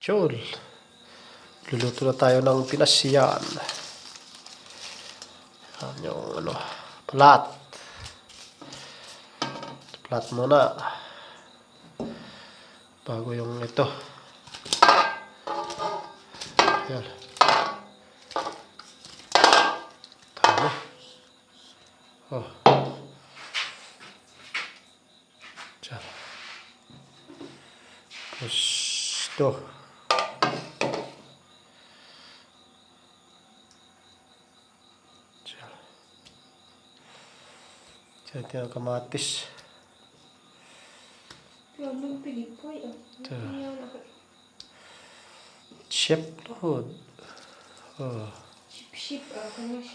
Chol. Luluto na tayo ng pinasyan. Yan yung plat. Plat muna. Bago yung ito. Yan. Tama. Oh. Diyan. Tapos ito. Ito yung kamatis. Chef Lord. Oh.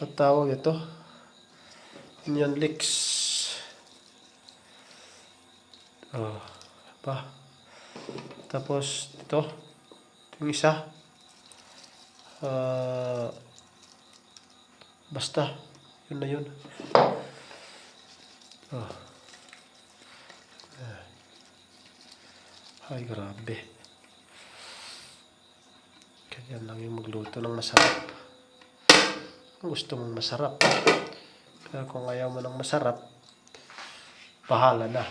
Ang tawag ito? Onion leeks. Oh. Pa. Tapos ito. Yung isa. Basta. Yun na yun. Oh. Ay, grabe. Ganyan lang yung magluto ng masarap. Kung gusto mong masarap. Pero kung ayaw mo ng masarap, bahala na.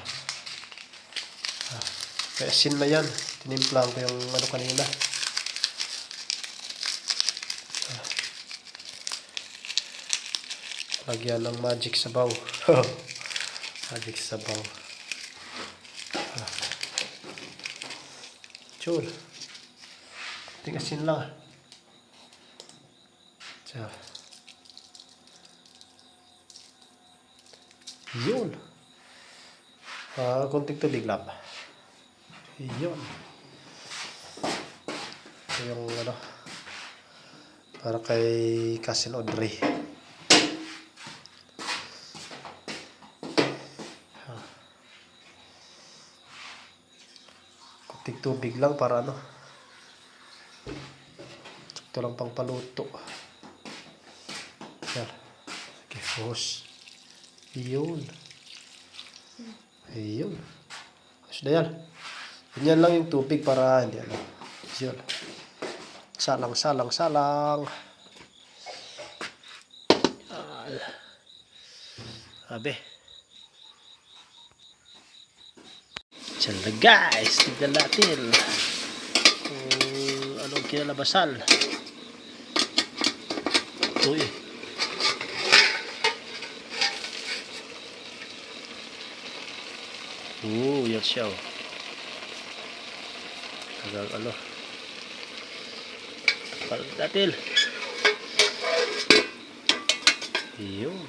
May asin na yan. Tinimplang ko yung kanina. Lagyan ng magic sabaw. Magic sabaw. Chul. Tingasin lang. Diyan. Yun. Kunting tubig lang. Yun. Ito yung para kay Cousin Audrey. Kunting tubig lang para ito lang pang paluto. Yan. Okay, hose. Yun. Ayun. Hose na yan. Ganyan lang yung tubig para hindi Yun. Salang. Abe. Diyan na guys. Tignan natin. Anong kinalabasan. Uy. Yan siya. Tagang palit natin. Yun.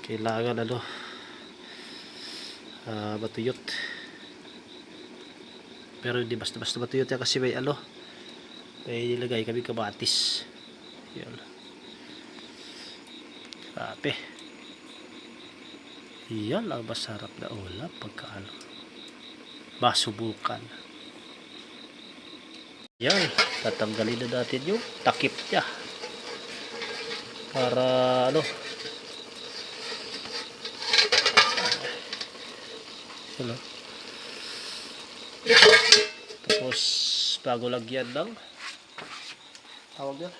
Kailangan batuyot. Pero hindi basta-basta batuyot yan kasi may may nilagay kami kamatis. Yan. Grabe. Yan ang masarap na ulam pagka masubukan. Yan. Tatanggalin na natin yung takip niya. Para Tapos bago lagyan ng tawag yan.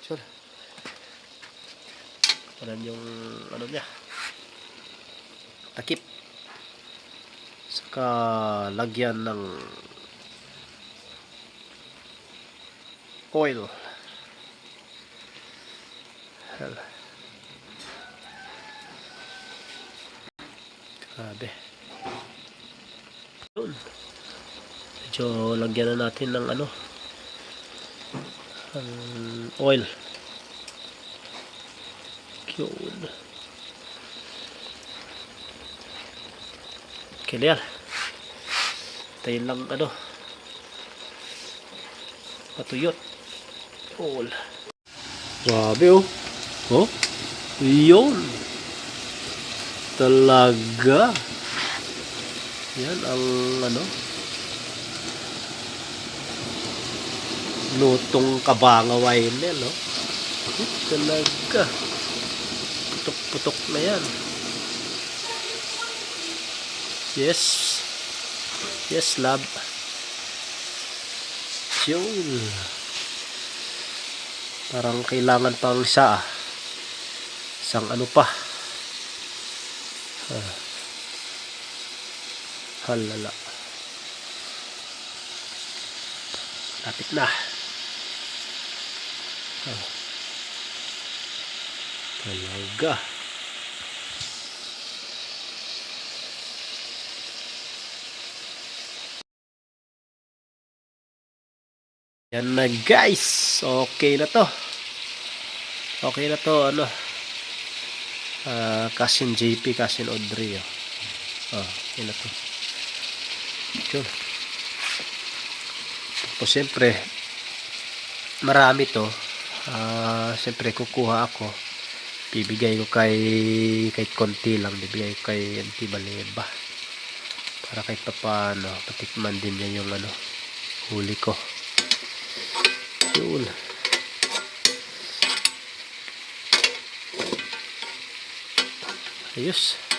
Sure. Paran yung niya. Takip. Saka lagyan ng oil. Grabe. Medyo lagyan na natin ng oil. Yun. Clear. Tayo lang patuyot. Oil. Grabe oh. Yun. Talaga. Yan ang lutong kabangaway nil, Talaga. Putok-putok na yan. Yes. Yes, love. Yun. Parang kailangan pang isa. Isang ano pa. Halala. Lapit na. Talaga. Yan na guys. Okay na to. Okay na to. Ano? Cousin JP, Cousin Audrey. Okay na to. Yun. Tapos siyempre, marami to. Siyempre kukuha ako. Bibigay ko kahit konti lang. Bibigay ko kay Auntie Baleba. Para kahit paano, patikman din niya yung ano, huli ko. Yun. Ayos.